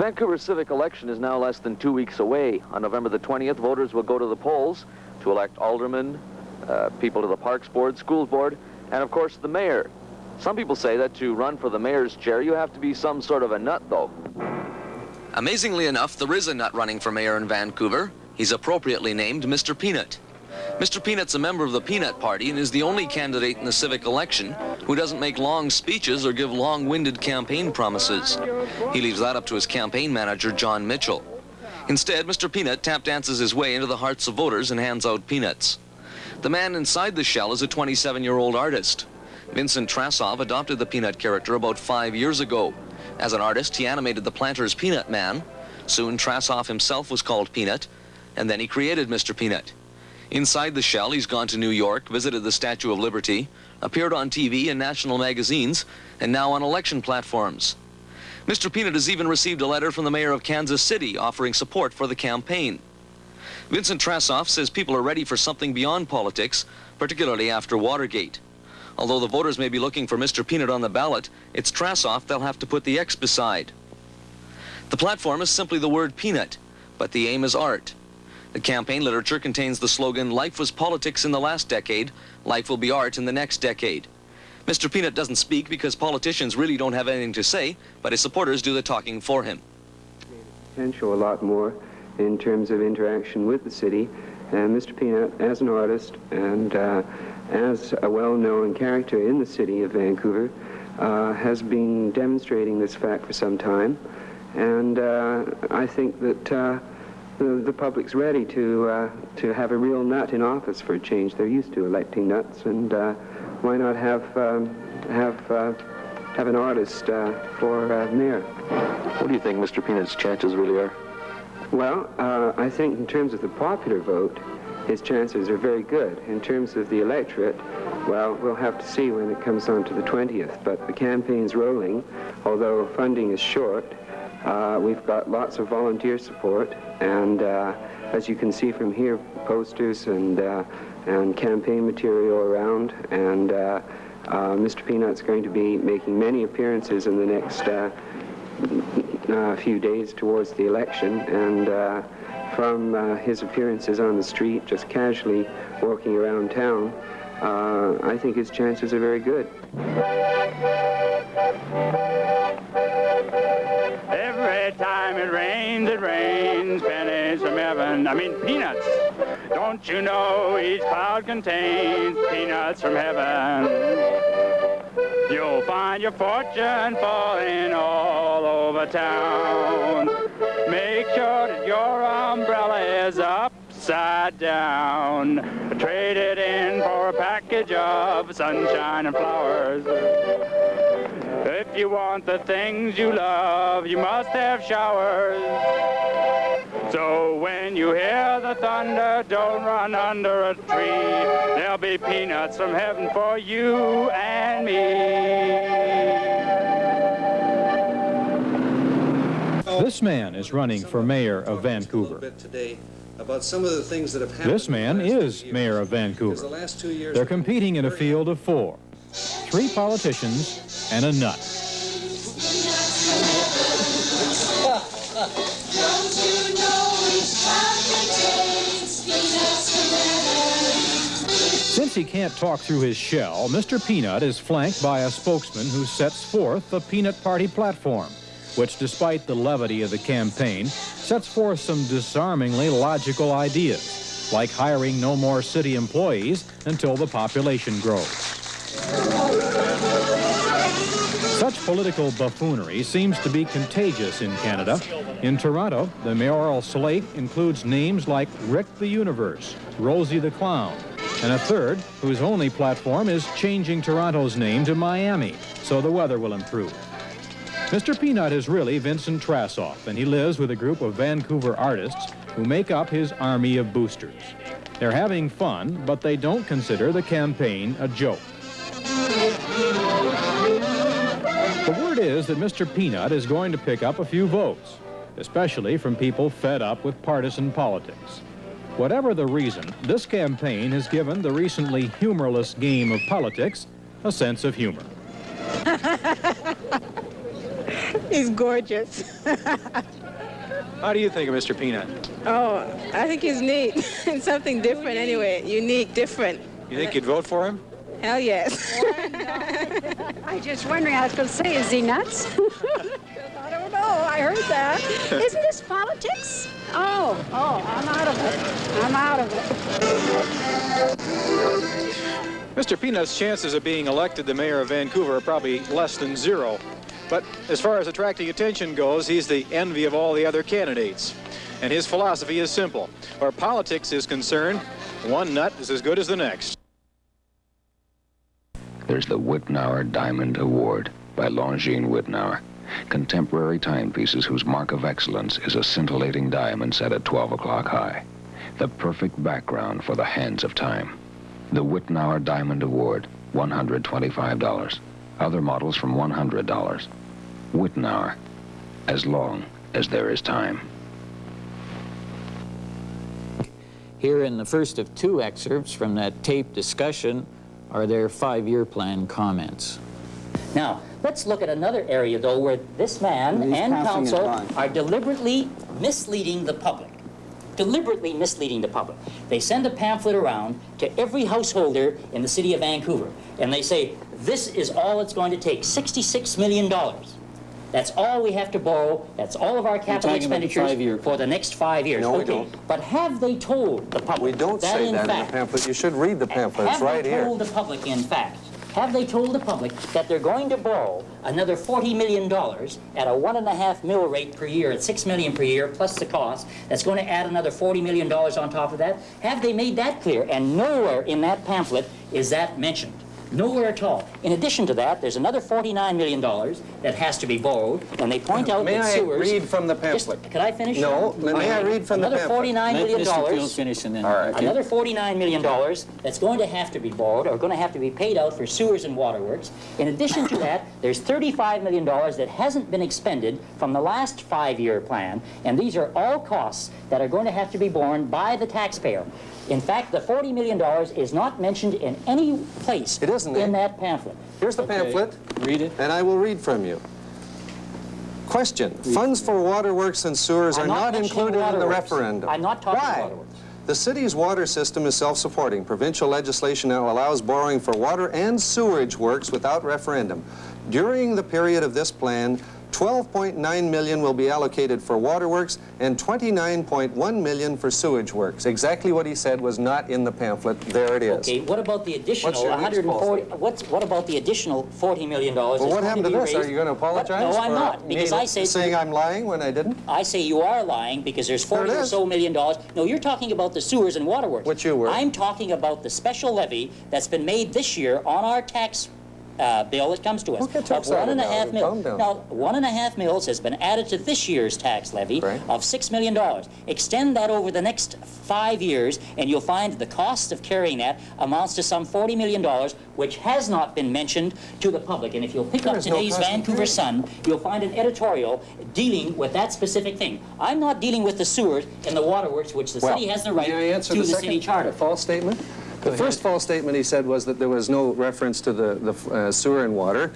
Vancouver civic election is now less than 2 weeks away. On November the 20th, voters will go to the polls to elect aldermen, people to the Parks Board, Schools Board, and of course the mayor. Some people say that to run for the mayor's chair, you have to be some sort of a nut, though. Amazingly enough, there is a nut running for mayor in Vancouver. He's appropriately named Mr. Peanut. Mr. Peanut's a member of the Peanut Party and is the only candidate in the civic election who doesn't make long speeches or give long-winded campaign promises. He leaves that up to his campaign manager, John Mitchell. Instead, Mr. Peanut tap dances his way into the hearts of voters and hands out peanuts. The man inside the shell is a 27-year-old artist. Vincent Trasov adopted the Peanut character about 5 years ago. As an artist, he animated the Planters' Peanut Man. Soon, Trasov himself was called Peanut, and then he created Mr. Peanut. Inside the shell, he's gone to New York, visited the Statue of Liberty, appeared on TV and national magazines, and now on election platforms. Mr. Peanut has even received a letter from the mayor of Kansas City offering support for the campaign. Vincent Trasov says people are ready for something beyond politics, particularly after Watergate. Although the voters may be looking for Mr. Peanut on the ballot, it's Trasov they'll have to put the X beside. The platform is simply the word peanut, but the aim is art. The campaign literature contains the slogan, "Life was politics in the last decade, life will be art in the next decade." Mr. Peanut doesn't speak because politicians really don't have anything to say, but his supporters do the talking for him. Potential a lot more in terms of interaction with the city, and Mr. Peanut, as an artist and as a well-known character in the city of Vancouver, has been demonstrating this fact for some time, and I think that the public's ready to have a real nut in office for a change. They're used to electing nuts, and why not have an artist for mayor? What do you think Mr. Peanut's chances really are? Well, I think in terms of the popular vote, his chances are very good. In terms of the electorate, well, we'll have to see when it comes on to the 20th, but the campaign's rolling, although funding is short. We've got lots of volunteer support, and as you can see from here, posters and campaign material around, and Mr. Peanut's going to be making many appearances in the next few days towards the election, and from his appearances on the street, just casually walking around town, I think his chances are very good. Every time it rains pennies from heaven. I mean peanuts. Don't you know each cloud contains peanuts from heaven? You'll find your fortune falling all over town. Make sure that your umbrella is upside down. Trade it in for a package of sunshine and flowers. If you want the things you love, you must have showers. So when you hear the thunder, don't run under a tree. There'll be peanuts from heaven for you and me. This man is running for mayor of Vancouver. This man is mayor of Vancouver. They're competing in a field of four. 3 politicians and a nut. Since he can't talk through his shell, Mr. Peanut is flanked by a spokesman who sets forth the Peanut Party platform, which, despite the levity of the campaign, sets forth some disarmingly logical ideas, like hiring no more city employees until the population grows. Such political buffoonery seems to be contagious in Canada. In Toronto, the mayoral slate includes names like Rick the Universe, Rosie the Clown, and a third whose only platform is changing Toronto's name to Miami, so the weather will improve. Mr. Peanut is really Vincent Trasov, and he lives with a group of Vancouver artists who make up his army of boosters. They're having fun, but they don't consider the campaign a joke. The word is that Mr. Peanut is going to pick up a few votes, especially from people fed up with partisan politics. Whatever the reason, this campaign has given the recently humorless game of politics a sense of humor. He's gorgeous. How do you think of Mr. Peanut? Oh, I think he's neat. It's something different anyway. Unique, different. You think you'd vote for him? Hell yes. I just wondering, I was going to say, is he nuts? I don't know, I heard that. Isn't this politics? Oh, I'm out of it. I'm out of it. Mr. Peanut's chances of being elected the mayor of Vancouver are probably less than zero. But as far as attracting attention goes, he's the envy of all the other candidates. And his philosophy is simple. Where politics is concerned, one nut is as good as the next. There's the Wittenauer Diamond Award by Longines Wittenauer. Contemporary timepieces whose mark of excellence is a scintillating diamond set at 12 o'clock high. The perfect background for the hands of time. The Wittenauer Diamond Award, $125. Other models from $100. Wittenauer, as long as there is time. Here in the first of two excerpts from that tape discussion are their five-year plan comments. Now, let's look at another area, though, where this man and council are deliberately misleading the public. Deliberately misleading the public. They send a pamphlet around to every householder in the city of Vancouver, and they say, this is all it's going to take, $66 million. That's all we have to borrow. That's all of our capital expenditures for the next 5 years. No, we don't. But have they told the public We don't say that in the pamphlet. You should read the pamphlet. It's right here. Have they told the public, in fact, have they told the public that they're going to borrow another $40 million at a 1.5 mil rate per year, at $6 million per year, plus the cost, that's going to add another $40 million on top of that? Have they made that clear? And nowhere in that pamphlet is that mentioned. Nowhere at all. In addition to that, there's another $49 million that has to be borrowed, and they point out that sewers... May I read from the pamphlet? Could I finish? No, may I read from the pamphlet? Another $49 million. Let Mr. Fields finish and then... All right. Another $49 million that's going to have to be borrowed or going to have to be paid out for sewers and waterworks. In addition to that, there's $35 million that hasn't been expended from the last five-year plan, and these are all costs that are going to have to be borne by the taxpayer. In fact, the $40 million is not mentioned in any place in that pamphlet. Here's the pamphlet. Read it. And I will read from you. Question. Funds for waterworks and sewers are not included in the referendum. I'm not talking Why? waterworks. The city's water system is self-supporting. Provincial legislation now allows borrowing for water and sewerage works without referendum. During the period of this plan, $12.9 million will be allocated for waterworks and $29.1 million for sewage works. Exactly what he said was not in the pamphlet. There it is. Okay, what about the additional What's your 140? What about the additional $40 million? Well, what happened to this? Are you going to apologize? No, I'm not, because I say saying I'm lying when I didn't. I say you are lying because there's $40 or so million. No, you're talking about the sewers and waterworks. Which you were. I'm talking about the special levy that's been made this year on our tax bill that comes to us. Okay, of $1.5 million. down. Now, $1.5 million has been added to this year's tax levy of $6 million. Extend that over the next 5 years, and you'll find the cost of carrying that amounts to some $40 million, which has not been mentioned to the public. And if you'll pick up today's Vancouver Sun, you'll find an editorial dealing with that specific thing. I'm not dealing with the sewers and the waterworks, which the city has the right to the city charter. False statement? The first false statement he said was that there was no reference to the sewer and water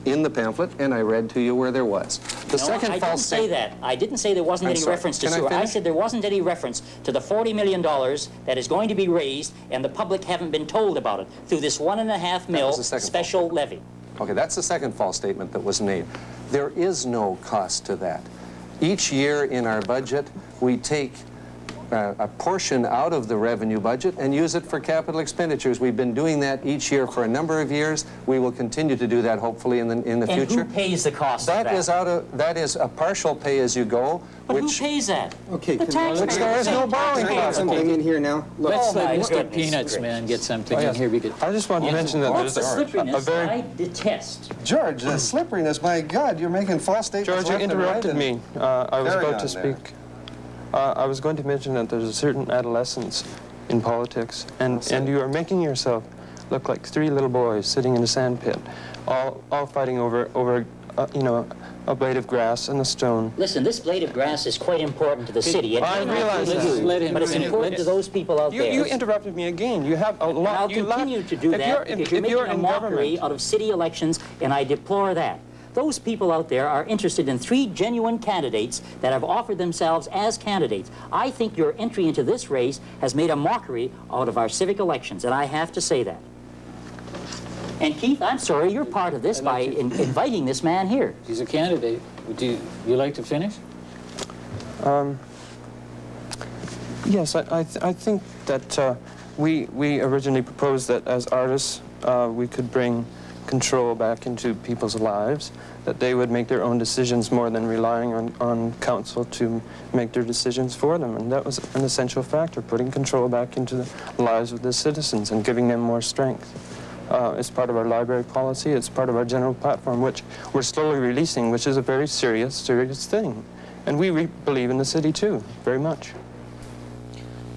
in the pamphlet, and I read to you where there was. The second false statement... I didn't say that. I didn't say there wasn't any reference to sewer. I said there wasn't any reference to the $40 million that is going to be raised, and the public haven't been told about it through this $1.5 million special levy. Okay, that's the second false statement that was made. There is no cost to that. Each year in our budget, we take a portion out of the revenue budget and use it for capital expenditures. We've been doing that each year for a number of years. We will continue to do that hopefully in the future. And who pays the cost of that? That is a partial pay-as-you-go. But who pays that? Okay, the taxpayer. which there is no borrowing cost. Something in here now. Look. Let's let Mr. Peanuts, man, get something in here. Because I just want to mention that there's a very... I detest. George, the slipperiness, my God, you're making false statements. George, you interrupted me. I was about to speak. I was going to mention that there's a certain adolescence in politics, and you are making yourself look like three little boys sitting in a sand pit, all fighting over you know, a blade of grass and a stone. Listen, this blade of grass is quite important to the city. I realize that. But it's important to those people out there. You interrupted me again. You have a lot. And I'll continue to do that because you're making a mockery out of city elections, and I deplore that. Those people out there are interested in 3 genuine candidates that have offered themselves as candidates. I think your entry into this race has made a mockery out of our civic elections, and I have to say that. And Keith, I'm sorry, you're part of this by inviting this man here. He's a candidate. Would you like to finish? Yes, I think that we originally proposed that as artists we could bring control back into people's lives, that they would make their own decisions more than relying on council to make their decisions for them. And that was an essential factor, putting control back into the lives of the citizens and giving them more strength. It's part of our library policy. It's part of our general platform, which we're slowly releasing, which is a very serious thing. And we believe in the city, too, very much.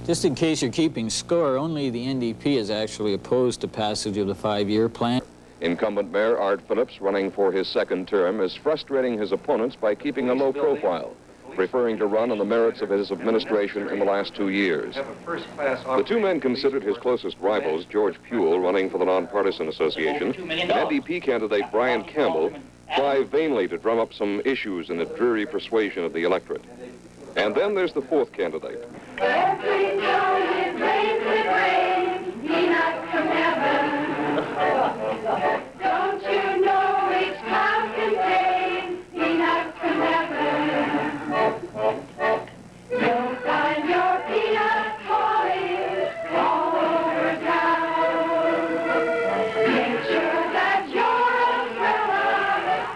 Just in case you're keeping score, only the NDP is actually opposed to passage of the 5-year plan. Incumbent Mayor Art Phillips, running for his 2nd term, is frustrating his opponents by keeping a low profile, preferring to run on the merits of his administration in the last 2 years. The 2 men considered his closest rivals, George Puel, running for the Nonpartisan Association, and NDP candidate Brian Campbell, try vainly to drum up some issues in the dreary persuasion of the electorate. And then there's the 4th candidate. Every snow is laced with rain, peanuts from heaven. Don't you know each cloud contains peanuts from heaven? You'll find your peanut toys all over town. Make sure that your umbrella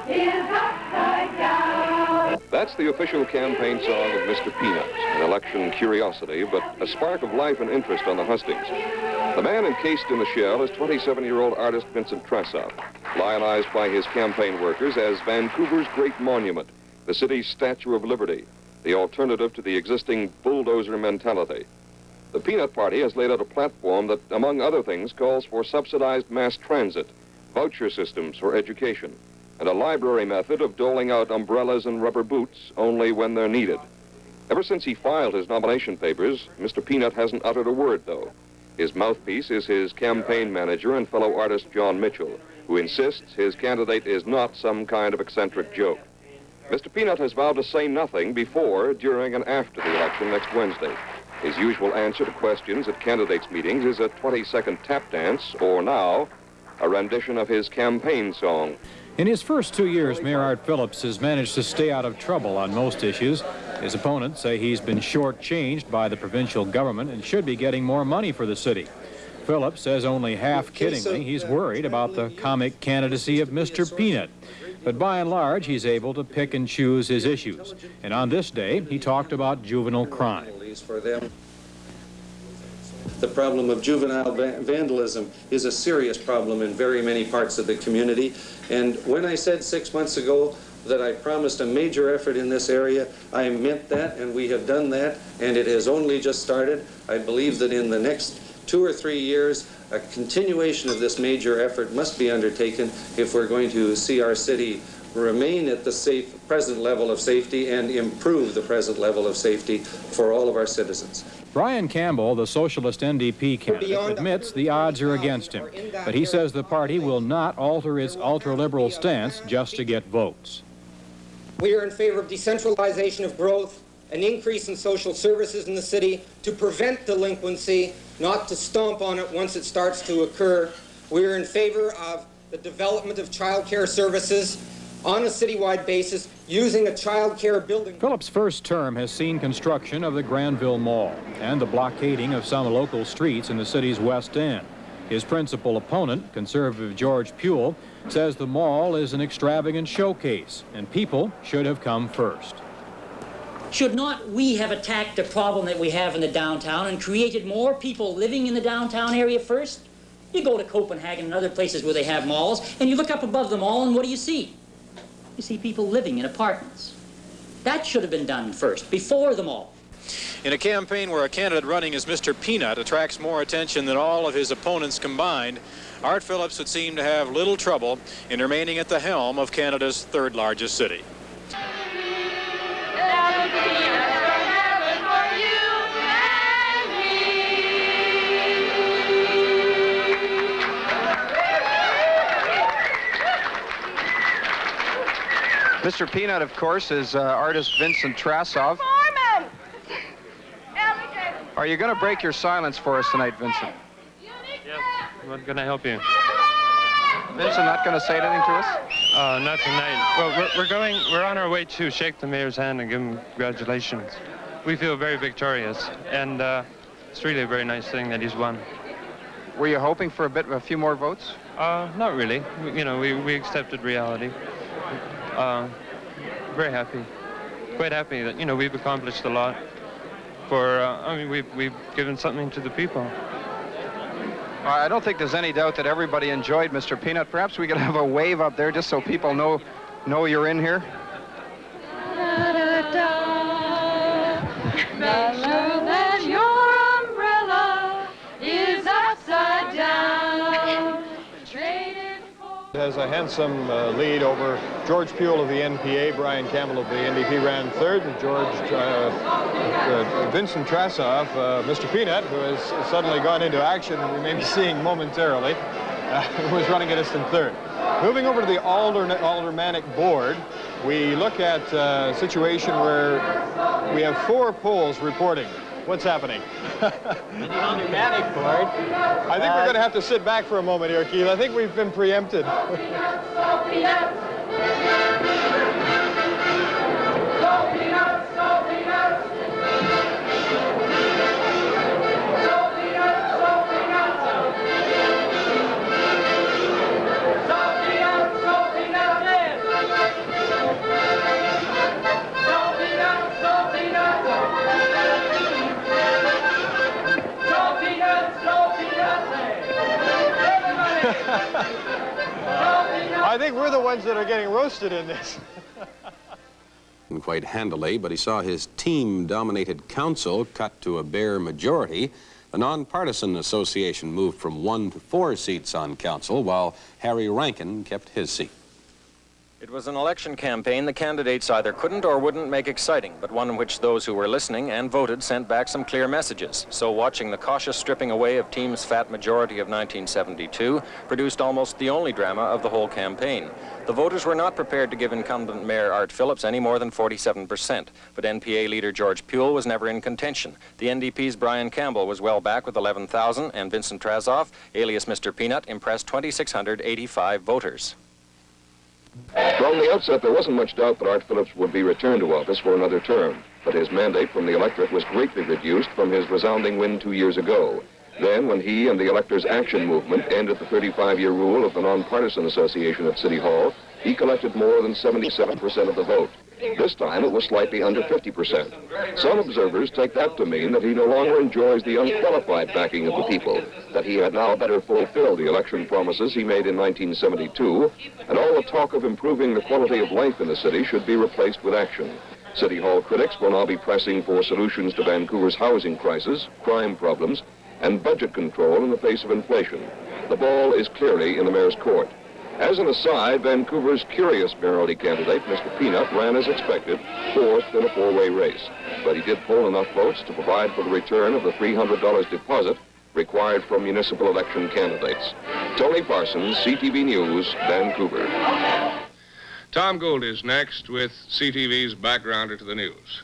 is upside down. That's the official campaign song of Mr. Peanuts, an election curiosity, but a spark of life and interest on the hustings. The man encased in the shell is 27-year-old artist Vincent Trasov, lionized by his campaign workers as Vancouver's great monument, the city's Statue of Liberty, the alternative to the existing bulldozer mentality. The Peanut Party has laid out a platform that, among other things, calls for subsidized mass transit, voucher systems for education, and a library method of doling out umbrellas and rubber boots only when they're needed. Ever since he filed his nomination papers, Mr. Peanut hasn't uttered a word, though. His mouthpiece is his campaign manager and fellow artist John Mitchell, who insists his candidate is not some kind of eccentric joke. Mr. Peanut has vowed to say nothing before, during, and after the election next Wednesday. His usual answer to questions at candidates' meetings is a 20-second tap dance, or now, a rendition of his campaign song. In his first 2 years, Mayor Art Phillips has managed to stay out of trouble on most issues. His opponents say he's been shortchanged by the provincial government and should be getting more money for the city. Phillips says, only half-kiddingly, he's worried about the comic candidacy of Mr. Peanut. But by and large, he's able to pick and choose his issues. And on this day, he talked about juvenile crime. For them. The problem of juvenile vandalism is a serious problem in very many parts of the community. And when I said 6 months ago that I promised a major effort in this area, I meant that, and we have done that, and it has only just started. I believe that in the next 2 or 3 years, a continuation of this major effort must be undertaken if we're going to see our city remain at the present level of safety and improve the present level of safety for all of our citizens. Brian Campbell, the socialist NDP candidate, admits the odds are against him, but he says the party will not alter its ultra-liberal stance just to get votes. We are in favor of decentralization of growth, an increase in social services in the city to prevent delinquency, not to stomp on it once it starts to occur. We are in favor of the development of child care services on a citywide basis using a child care building. Phillips' first term has seen construction of the Granville Mall and the blockading of some local streets in the city's West End. His principal opponent, conservative George Puel, says the mall is an extravagant showcase and people should have come first. Should not we have attacked the problem that we have in the downtown and created more people living in the downtown area first? You go to Copenhagen and other places where they have malls, and you look up above the mall, and what do you see? You see people living in apartments. That should have been done first, before the mall. In a campaign where a candidate running as Mr. Peanut attracts more attention than all of his opponents combined, Art Phillips would seem to have little trouble in remaining at the helm of Canada's third largest city. Mr. Peanut, of course, is artist Vincent Trasov. Foreman! Are you going to break your silence for us tonight, Vincent? Yes. What can I help you? Vincent, not going to say anything to us? Not tonight. Well, we're on our way to shake the mayor's hand and give him congratulations. We feel very victorious, and it's really a very nice thing that he's won. Were you hoping for a few more votes? Not really. We accepted reality. Very happy. Quite happy that, we've accomplished a lot. We've given something to the people. I don't think there's any doubt that everybody enjoyed Mr. Peanut. Perhaps we could have a wave up there just so people know you're in here. Make sure that your umbrella is upside down. Has a handsome lead over George Pule of the NPA. Brian Campbell of the NDP ran third, and Vincent Trasov, Mr. Peanut, who has suddenly gone into action and we may be seeing momentarily, was running at us in third. Moving over to the aldermanic board, we look at a situation where we have 4 polls reporting. What's happening? The aldermanic board. I think we're going to have to sit back for a moment here, Keith. I think we've been preempted. I think we're the ones that are getting roasted in this. Quite handily, but he saw his team-dominated council cut to a bare majority. The nonpartisan association moved from 1 to 4 seats on council, while Harry Rankin kept his seat. It was an election campaign the candidates either couldn't or wouldn't make exciting, but one in which those who were listening and voted sent back some clear messages. So watching the cautious stripping away of Team's fat majority of 1972 produced almost the only drama of the whole campaign. The voters were not prepared to give incumbent Mayor Art Phillips any more than 47%, but NPA leader George Pule was never in contention. The NDP's Brian Campbell was well back with 11,000, and Vincent Trasov, alias Mr. Peanut, impressed 2,685 voters. From the outset, there wasn't much doubt that Art Phillips would be returned to office for another term, but his mandate from the electorate was greatly reduced from his resounding win 2 years ago. Then, when he and the Electors' Action Movement ended the 35-year rule of the Nonpartisan Association at City Hall, he collected more than 77% of the vote. This time, it was slightly under 50%. Some observers take that to mean that he no longer enjoys the unqualified backing of the people, that he had now better fulfill the election promises he made in 1972, and all the talk of improving the quality of life in the city should be replaced with action. City Hall critics will now be pressing for solutions to Vancouver's housing crisis, crime problems, and budget control in the face of inflation. The ball is clearly in the mayor's court. As an aside, Vancouver's curious mayoralty candidate, Mr. Peanut, ran as expected, 4th in a 4-way race. But he did poll enough votes to provide for the return of the $300 deposit required from municipal election candidates. Tony Parsons, CTV News, Vancouver. Tom Gould is next with CTV's Backgrounder to the News.